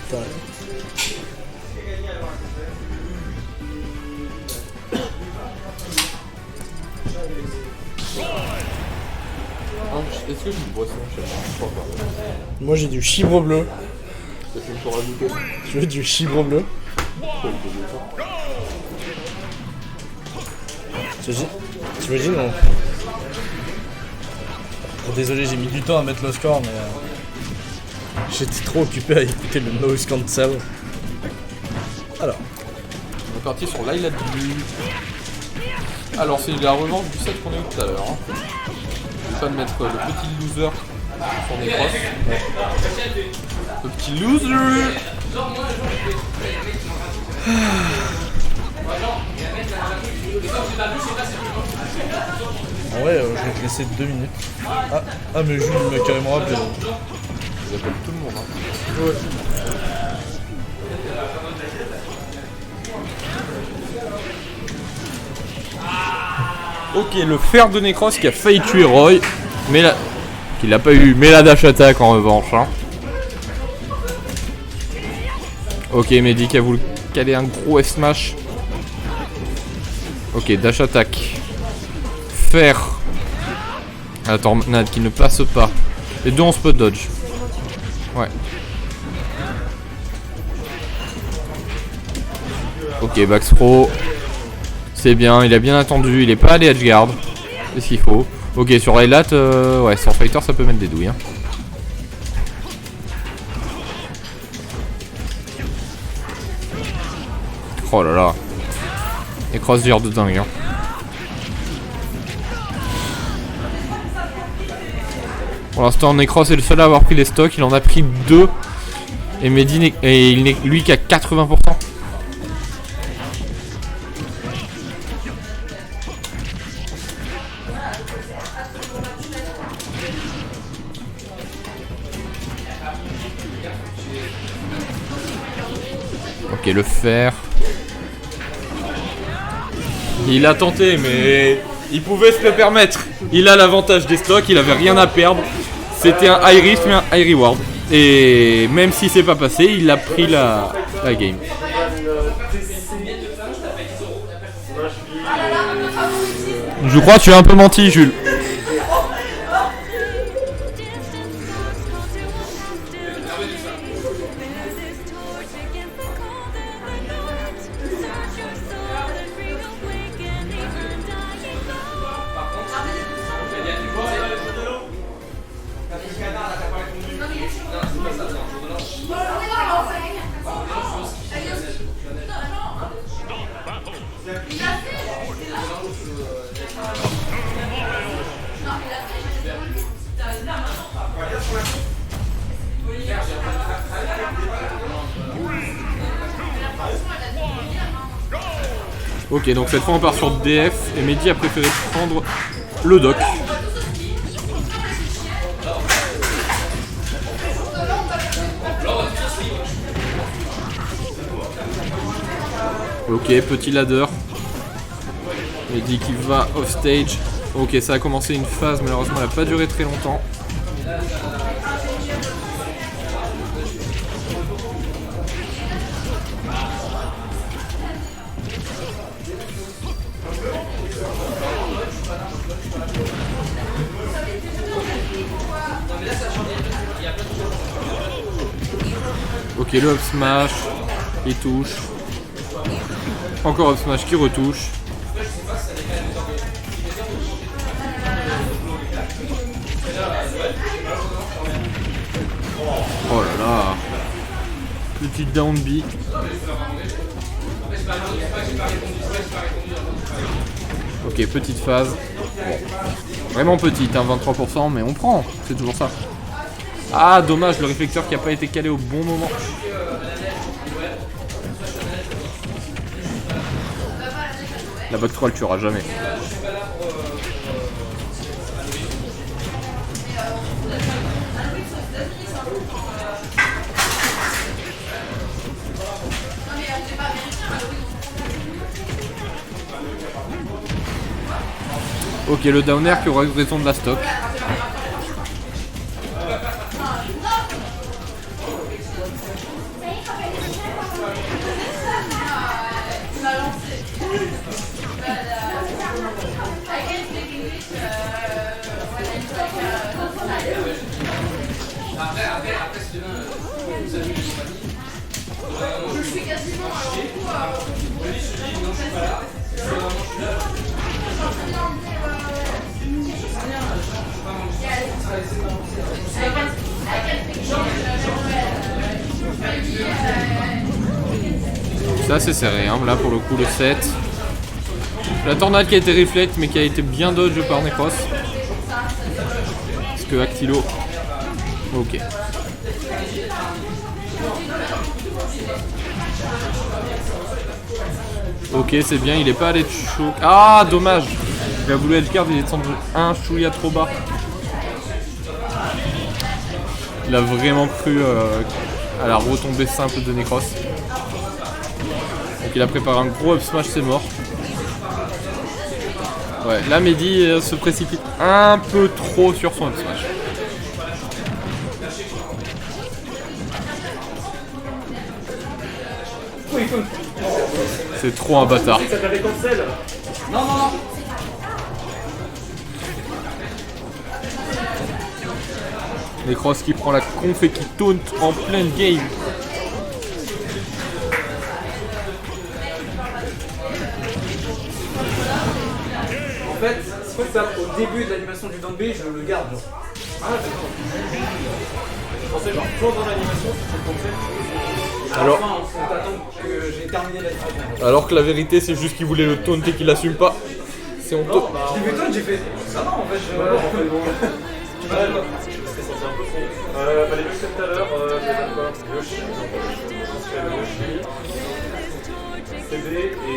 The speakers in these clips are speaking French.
Putain. Est-ce que j'ai une boisson? Je crois pas. Moi j'ai du chibre bleu. Est-ce que je peux rajouter? Tu veux du chibre bleu? T'imagines on... Oh, désolé, j'ai mis du temps à mettre le score, mais j'étais trop occupé à écouter le noise cancel. Alors, On est parti sur Lilac Blue. Alors c'est la revanche du set qu'on a eu tout à l'heure. Hein. Je vais pas de mettre le petit loser sur des crosses. Ouais. Le petit loser. en vrai, je vais te laisser 2 minutes. Ah mais Jules m'a carrément rappelé. J'appelle tout le monde. Hein. Ouais. Ok, le fer de Necros qui a failli tuer Roy, mais là, qu'il n'a pas eu, mais la dash attack en revanche. Hein. Ok, Mehdi qui a voulu caler un gros F-smash. Ok, dash attack. Fer. La tornade qui ne passe pas. Les deux on se peut dodge. Ouais. Ok, Bax Pro. C'est bien, il a bien attendu, il est pas allé edgeguard. C'est ce qu'il faut. Ok, sur Highlat, ouais, sur Fighter ça peut mettre des douilles. Hein. Oh là là. Et cross-gear de dingue. Hein. Pour l'instant, Necros est le seul à avoir pris les stocks, il en a pris 2. Et Mehdi, et il n'est lui qu'à 80%. Ok, le fer. Il a tenté, mais il pouvait se le permettre. Il a l'avantage des stocks, il avait rien à perdre. C'était un high risk mais un high reward. Et même si c'est pas passé, il a pris la game. Je crois que tu as un peu menti, Jules. Ok, donc cette fois on part sur DF et Mehdi a préféré prendre le doc. Ok, petit ladder. Mehdi qui va off stage. Ok, ça a commencé une phase, malheureusement elle n'a pas duré très longtemps. Ok, le up smash, il touche. Encore up smash qui retouche. Oh là là. Petite down B. Ok, petite phase. Bon. Vraiment petite, hein, 23%, mais on prend, c'est toujours ça. Ah, dommage, le réflecteur qui n'a pas été calé au bon moment. La back 3 le tuera jamais. Ok, le down air qui aura raison de la stock. C'est assez serré, hein. Là pour le coup le 7. La tornade qui a été reflect mais qui a été bien dodge par Necros. Parce que Actilo. Ok. Ok, c'est bien, il est pas allé de choc. Ah, dommage. Il a voulu edgecard, il est descendu un chouïa trop bas. Il a vraiment cru à la retombée simple de Necros. Donc il a préparé un gros up smash, c'est mort. Ouais, là Mehdi se précipite un peu trop sur son up smash. C'est trop un bâtard. Non, non, non. Necros qui prend la conf et qui taunt en pleine game. En fait, c'est ça, au début de l'animation du down B, je le garde. Genre. Ah, d'accord. Je pensais genre, toujours dans l'animation, c'est comme ça. Alors, on t'attend que j'ai terminé l'animation. alors que la vérité, c'est juste qu'il voulait le taunt et qu'il assume pas. C'est honteux. Non, bah, j'ai vu toi, j'ai fait. Ah non, en fait, je. Ouais, en fait, bon. Tu m'as dit quoi? Les mecs comme tout à l'heure, Yoshi, Yoshi, CD et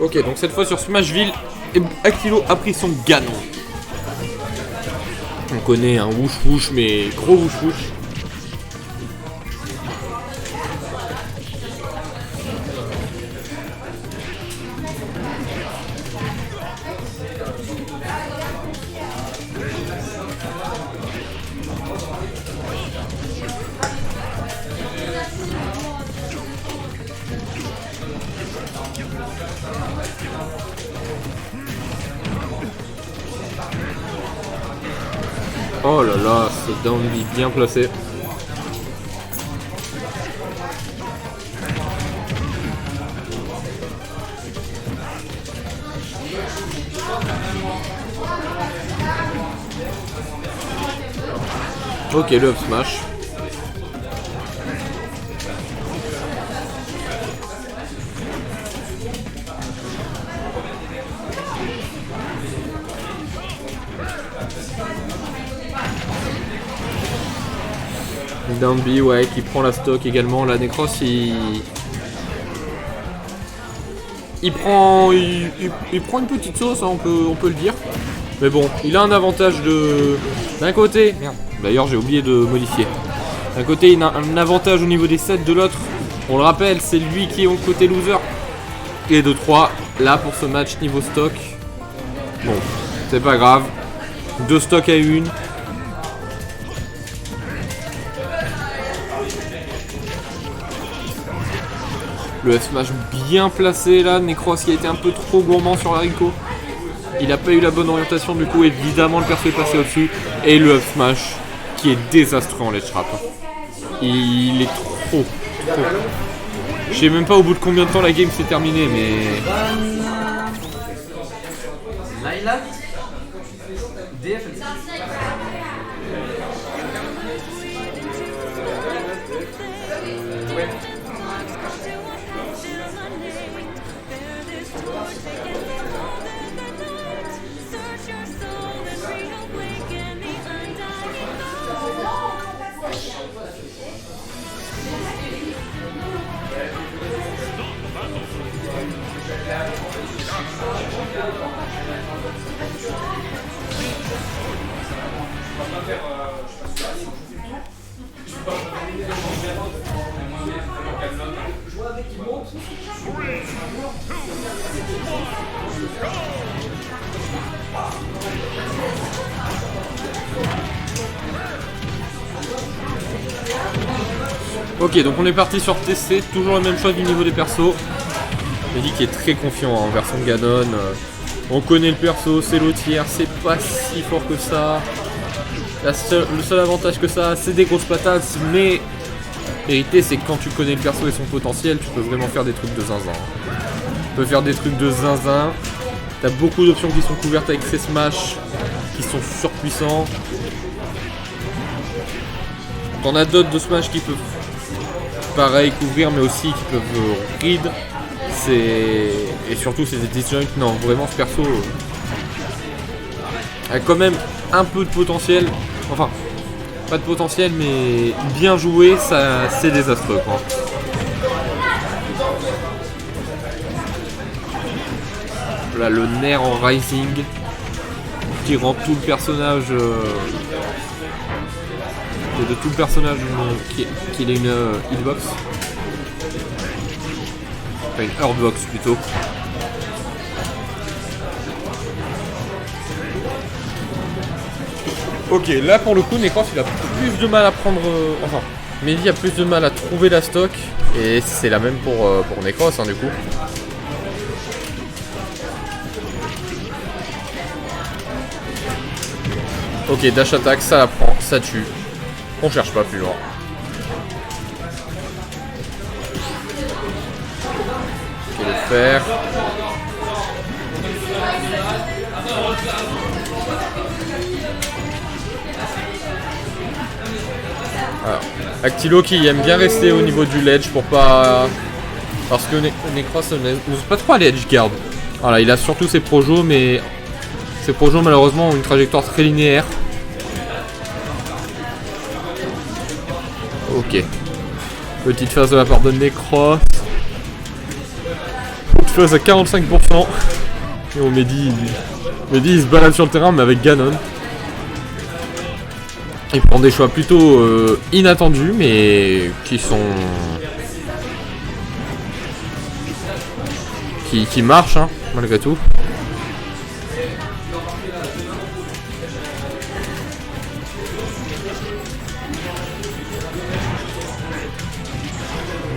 Ok, donc cette fois sur Smashville, Actilo a pris son ganon. On connaît un whoosh whoosh, mais gros whoosh whoosh. Oh là là, ce down B bien placé. Ok, le up smash. Down B, ouais, qui prend la stock également. La Necros, il prend une petite sauce, hein, on peut le dire. Mais bon, il a un avantage d'un côté. Merde. D'ailleurs, j'ai oublié de modifier. D'un côté, il a un avantage au niveau des sets, de l'autre, on le rappelle, c'est lui qui est au côté loser. Et de 3, là pour ce match niveau stock. Bon, c'est pas grave. 2 stocks à 1. Le F-Smash bien placé là, Necros qui a été un peu trop gourmand sur l'haricot. Il n'a pas eu la bonne orientation, du coup évidemment le perso est passé au-dessus. Et le F-Smash qui est désastreux en ledge trap. Il est trop. Je sais même pas au bout de combien de temps la game s'est terminée, mais... Laila DF. Ok, donc on est parti sur TC, toujours la même chose du niveau des persos. Mehdi qui est très confiant en version de Ganon. On connaît le perso, c'est l'eau tiers, c'est pas si fort que ça. Le seul avantage que ça a, c'est des grosses patates, mais la vérité c'est que quand tu connais le perso et son potentiel, tu peux vraiment faire des trucs de zinzin. Tu peux faire des trucs de zinzin. T'as beaucoup d'options qui sont couvertes avec ces smash, qui sont surpuissants. T'en as d'autres de smash qui peuvent pareil couvrir, mais aussi qui peuvent read. Et surtout c'est des disjoints. Non, vraiment ce perso a quand même un peu de potentiel. Enfin, pas de potentiel, mais bien joué, ça c'est désastreux quoi. Là le nerf en Rising qui rend tout le personnage de tout le personnage qu'il ait une hitbox. Enfin une hurtbox plutôt. Ok, là pour le coup Necros il a plus de mal à prendre. Enfin, Mehdi a plus de mal à trouver la stock. Et c'est la même pour Necros hein, du coup. Ok, dash attack, ça la prend, ça tue. On cherche pas plus loin. Ok, le fer. Alors, Actilo qui aime bien rester au niveau du ledge pour pas... Parce que Necros n'ose pas trop aller edge guard. Voilà, il a surtout ses projos, mais... Ces projos malheureusement ont une trajectoire très linéaire. Ok. Petite phase de la part de Necros. Petite phase à 45%. Et on Mehdi il se balade sur le terrain mais avec Ganon. Il prend des choix plutôt inattendus mais qui sont... Qui marchent hein, malgré tout.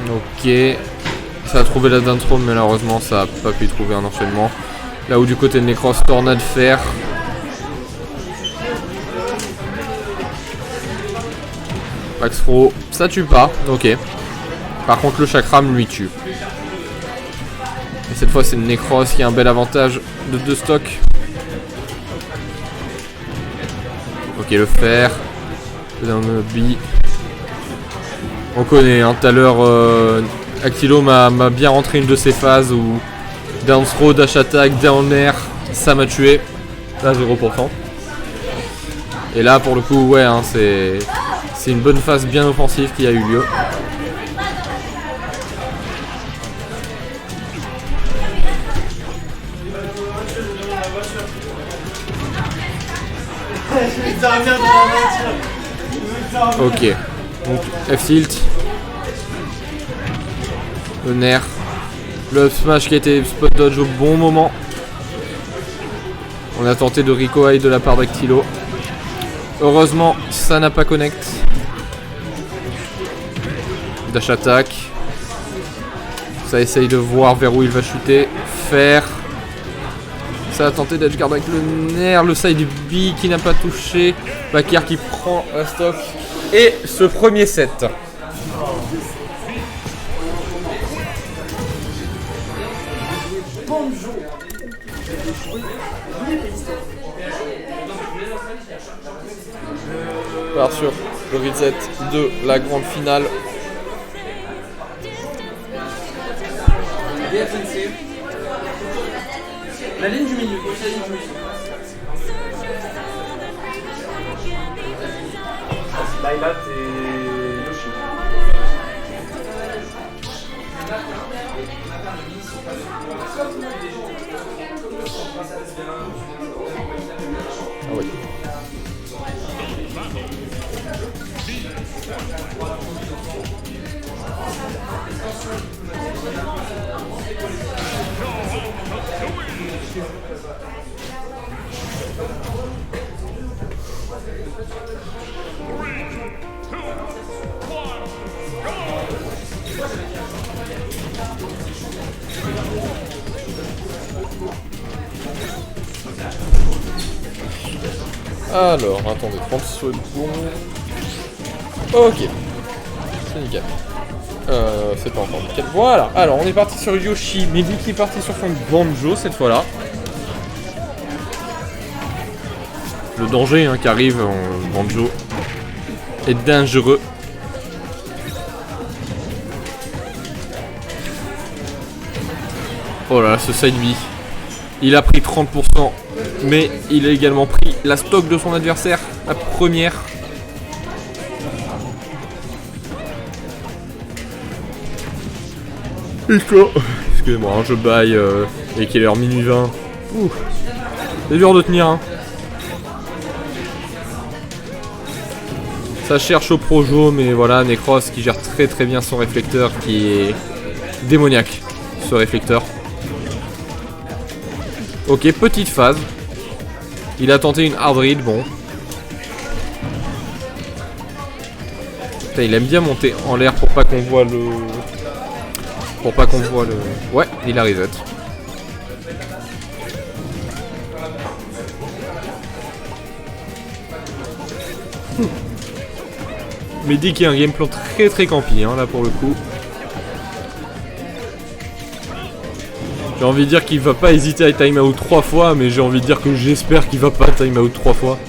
Ok, ça a trouvé la d'intro, mais malheureusement ça a pas pu trouver un enchaînement. Là où du côté de Necros, tornade fer. Max Throw, ça tue pas, ok. Par contre le chakram lui tue. Et cette fois c'est Necros qui a un bel avantage de 2 stocks. Ok le fer. Down B. On connaît, hein, tout à l'heure Actilo m'a bien rentré une de ces phases où down throw, dash attack, down air, ça m'a tué. Là 0%. Et là pour le coup ouais hein, c'est une bonne phase bien offensive qui a eu lieu. Ok. Donc F-tilt. Le nerf. Le smash qui a été spot dodge au bon moment. On a tenté de Rico High de la part d'Actilo. Heureusement ça n'a pas connect. Dash attack. Ça essaye de voir vers où il va chuter. Faire. Ça a tenté d'edge guard avec le nerf. Le side B qui n'a pas touché. Bakir qui prend la stock. Et ce premier set. On part sur le reset de la grande finale. La ligne du milieu, la ligne du milieu. Laylat et Yoshi. Ah oui. Alors, attendez, 30 secondes. Ok. C'est nickel. C'est pas encore nickel. Voilà. Alors, on est parti sur Yoshi, mais lui qui est parti sur son banjo cette fois-là. Le danger qui arrive en banjo est dangereux. Oh là là, ce side B. Il a pris 30%, mais il a également pris la stock de son adversaire, la première. Excusez-moi, je baille et qu'il est l'heure minuit 20. Ouh. C'est dur de tenir. Hein. Ça cherche au projo, mais voilà, Necros qui gère très très bien son réflecteur, qui est démoniaque, ce réflecteur. Ok, petite phase. Il a tenté une hard read, bon. Putain, il aime bien monter en l'air pour pas qu'on voit le... Pour pas qu'on voit le... Ouais, il a reset. Mais dit qu'il y a un game plan très très campy, hein, là pour le coup. J'ai envie de dire qu'il va pas hésiter à time out 3 fois, mais j'ai envie de dire que j'espère qu'il va pas time out 3 fois.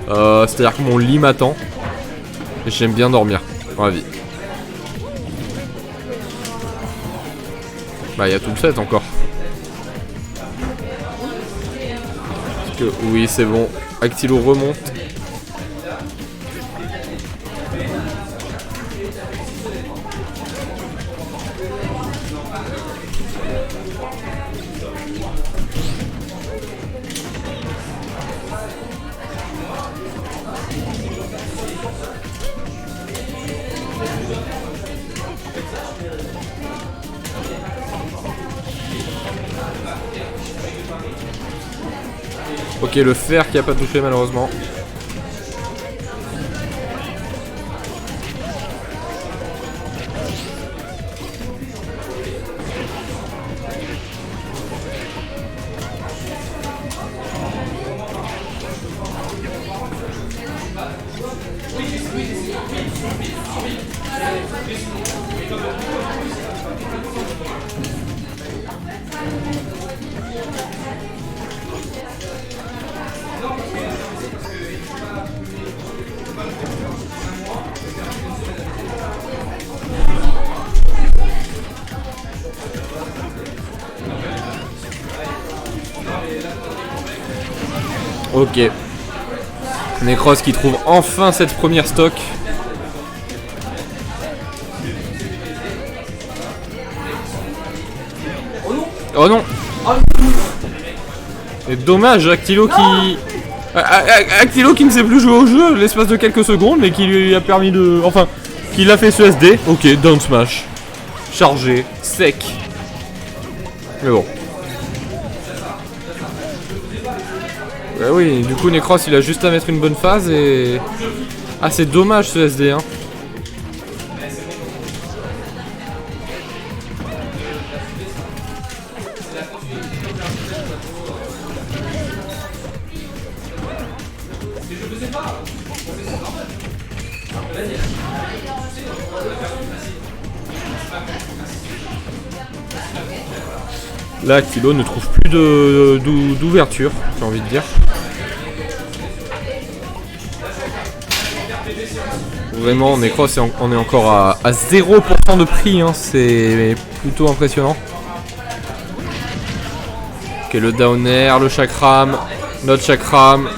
C'est-à-dire que mon lit m'attend. Et j'aime bien dormir dans la vie. Bah il y a tout le set encore. Parce que oui c'est bon. Actilo remonte. Ok, le fer qui a pas touché malheureusement. Ok. Necros qui trouve enfin cette première stock. Oh non. Et dommage, Actilo qui... Actilo qui ne sait plus jouer au jeu l'espace de quelques secondes, mais qui lui a permis de... Enfin, qui l'a fait ce SD. Ok, down smash. Chargé, sec. Mais bon. Bah oui, du coup Necros il a juste à mettre une bonne phase et... Ah c'est dommage ce SD hein. Là, Actilo ne trouve plus d'ouverture, j'ai envie de dire. Vraiment, Necros, on est encore à 0% de prix, hein, c'est plutôt impressionnant. Ok, le down air, le chakram, notre chakram.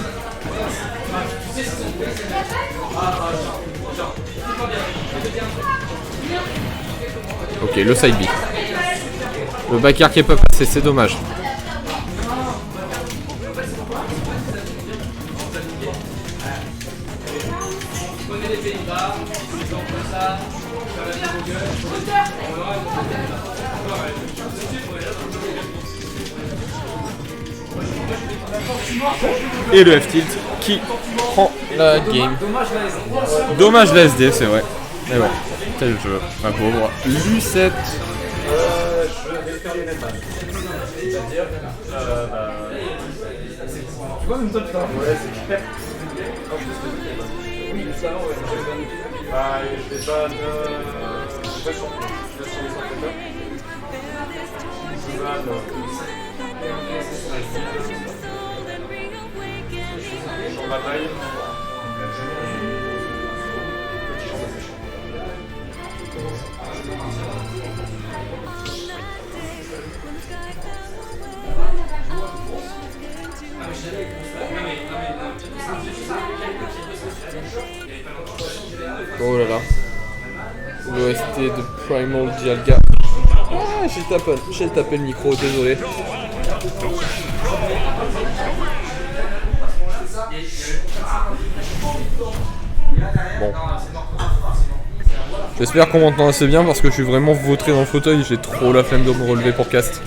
Ok, le side B. Le back air qui est pas passé, c'est dommage. Et le F-tilt qui prend la game. Dommage la SD, c'est vrai. Mais bon, c'est le jeu, ma pauvre. Lucette. Je vais faire les mêmes matchs. C'est-à-dire, tu vois, même toi, tu t'en ouais, c'est super. Oui, juste avant, ouais, j'ai banni. Bah, je vais ban. Je vais sur les spectateurs. Je ban. Champ bataille. Petit champ bataille. Oh là là. L'OST de Primal Dialga. Ah, j'ai tapé le micro, désolé. Bon. J'espère qu'on m'entend assez bien parce que je suis vraiment vautré dans le fauteuil, j'ai trop la flemme de me relever pour cast.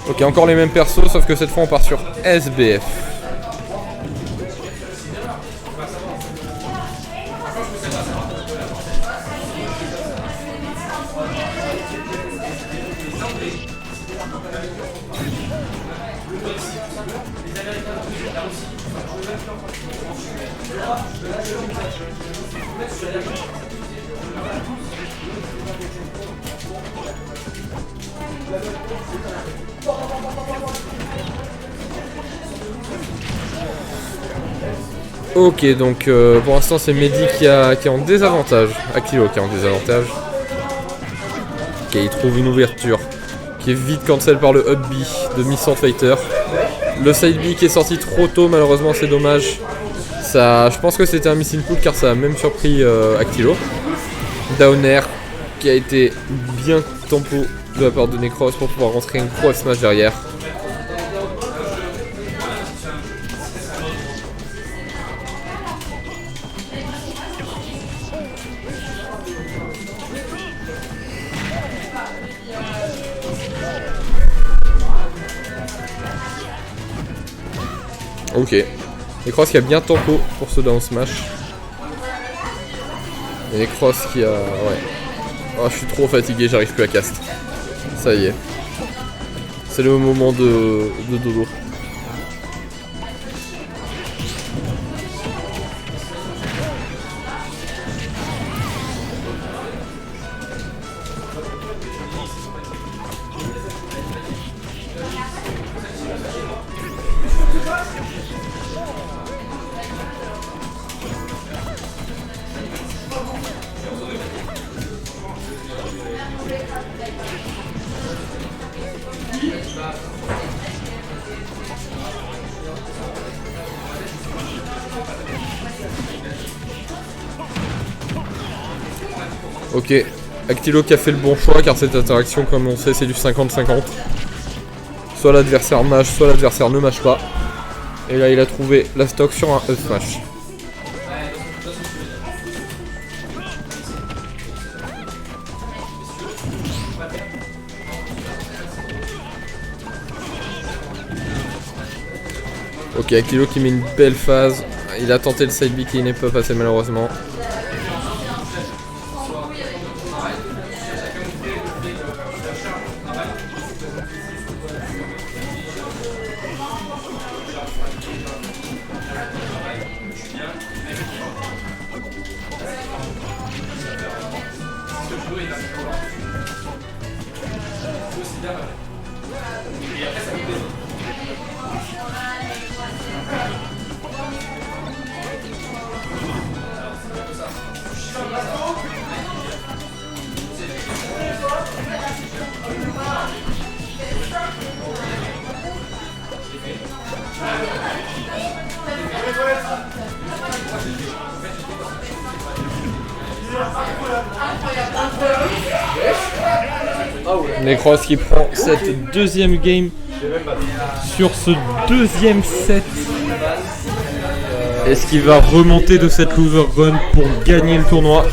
Ok, encore les mêmes persos, sauf que cette fois on part sur SBF. Ok, donc pour l'instant c'est Mehdi qui est en désavantage. Akilo qui est en désavantage. Ok, il trouve une ouverture qui est vite cancel par le up B de Missant Fighter. Le side B qui est sorti trop tôt, malheureusement c'est dommage. Ça, je pense que c'était un missile pull car ça a même surpris Akilo. Down air qui a été bien tempo de la part de Necros pour pouvoir rentrer une gros smash derrière. Ok, Necros qui a bien tempo pour ce down smash. Et Necros qui a... ouais. Oh, je suis trop fatigué, j'arrive plus à cast. Ça y est. C'est le moment de dodo. Ok, Actilo qui a fait le bon choix car cette interaction, comme on sait, c'est du 50-50. Soit l'adversaire mâche, soit l'adversaire ne mâche pas. Et là il a trouvé la stock sur un up smash. Ok, Actilo qui met une belle phase. Il a tenté le side B qui n'est pas passé malheureusement. Necros qui prend cette deuxième game sur ce deuxième set. Est-ce qu'il va remonter de cette loser run pour gagner le tournoi?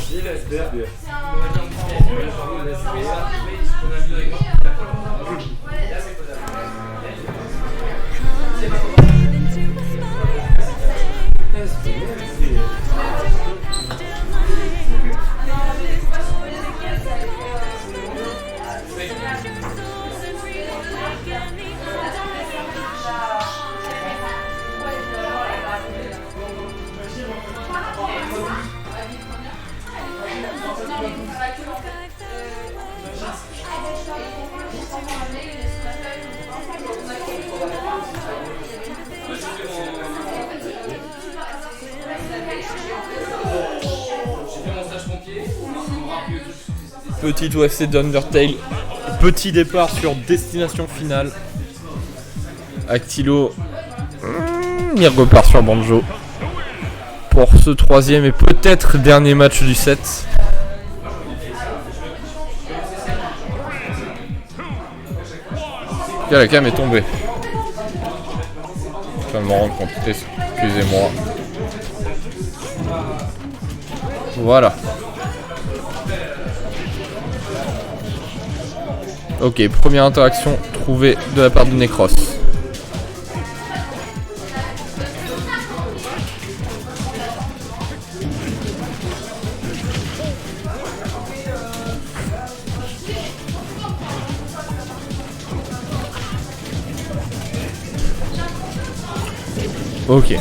Petite OFC d'Undertale. Petit départ sur destination finale. Actilo. Il repart sur Banjo. Pour ce troisième et peut-être dernier match du set. La cam est tombée. Je viens de me rendre compte. Excusez-moi. Voilà. Ok, première interaction trouvée de la part de Necros. Ok.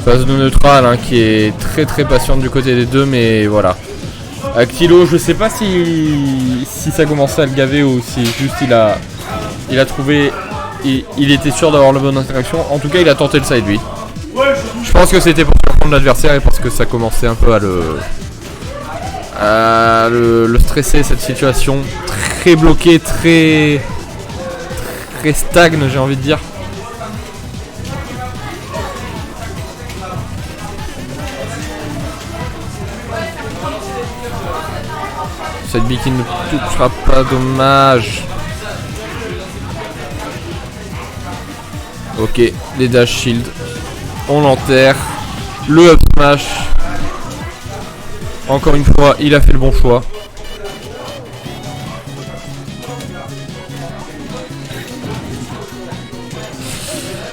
Phase de neutral hein, qui est très patiente du côté des deux, mais voilà. Actilo, je sais pas si ça commençait à le gaver ou si juste il a trouvé, il était sûr d'avoir la bonne interaction. En tout cas, il a tenté le side lui. Je pense que c'était pour surprendre l'adversaire et parce que ça commençait un peu à le stresser cette situation. Très bloqué, très stagne, j'ai envie de dire. Cette bille qui ne touchera pas, dommage. Ok, les dash shield. On l'enterre. Le up smash. Encore une fois, il a fait le bon choix.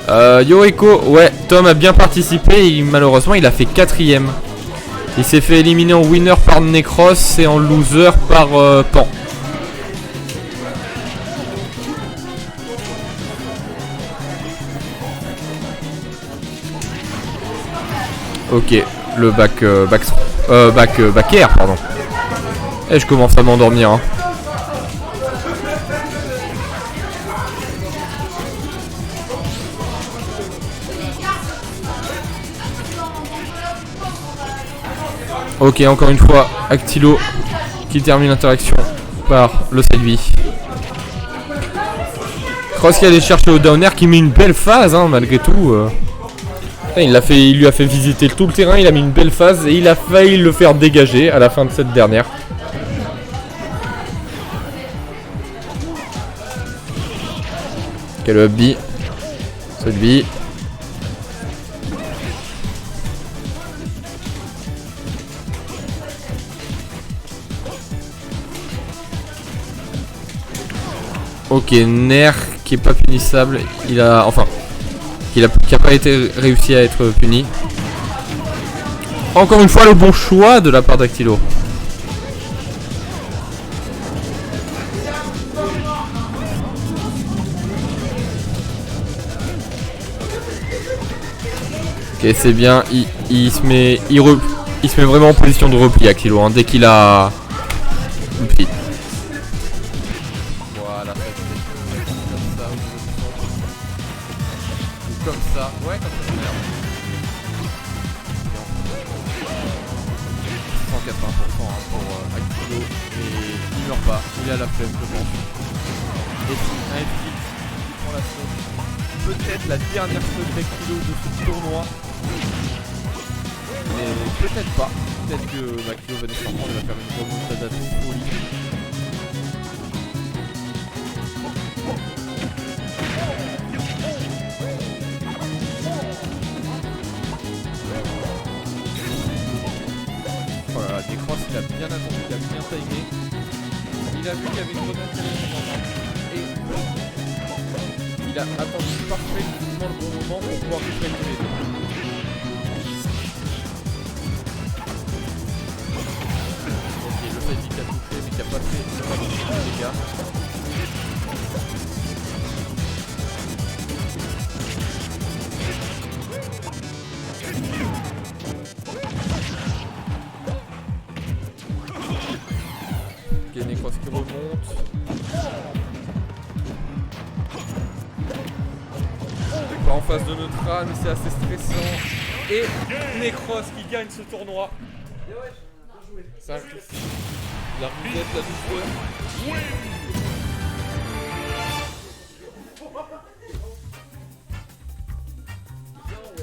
Yoriko, ouais, Tom a bien participé. Malheureusement, il a fait 4ème. Il s'est fait éliminer en winner par Necros et en loser par Pan. Ok, le back air, pardon. Et je commence à m'endormir. Hein. Ok, encore une fois, Actilo qui termine l'interaction par le side B. Cross qui allait chercher au down air qui met une belle phase hein, malgré tout. Il lui a fait visiter tout le terrain, il a mis une belle phase et il a failli le faire dégager à la fin de cette dernière. Quel up B. Side B. Ok, Ner qui est pas punissable, qui a pas été réussi à être puni. Encore une fois le bon choix de la part d'Actilo. Ok, c'est bien, il se met vraiment en position de repli Actilo hein, dès qu'il a repli. Comme ça, ouais, comme ça, merde. 180% hein, pour Actilo et il meurt pas, il a la flemme, je pense. Et si un F qui prend la sauce, peut-être la dernière sauce d'Actilo de ce tournoi. Mais peut-être pas, peut-être que Actilo va descendre, il va faire une remontada de folie. bien attendu, il a bien timé. Il a vu qu'il y avait une grenade qui allait tomber. Et il a attendu parfaitement le bon moment pour pouvoir récupérer les deux. Ok, le Fadi qui a touché mais qui a pas fait de dégâts. Ok, Necros qui remonte. Pas en face de notre âne, mais c'est assez stressant. Et Necros qui gagne ce tournoi. Ça, la roulette, la douceur.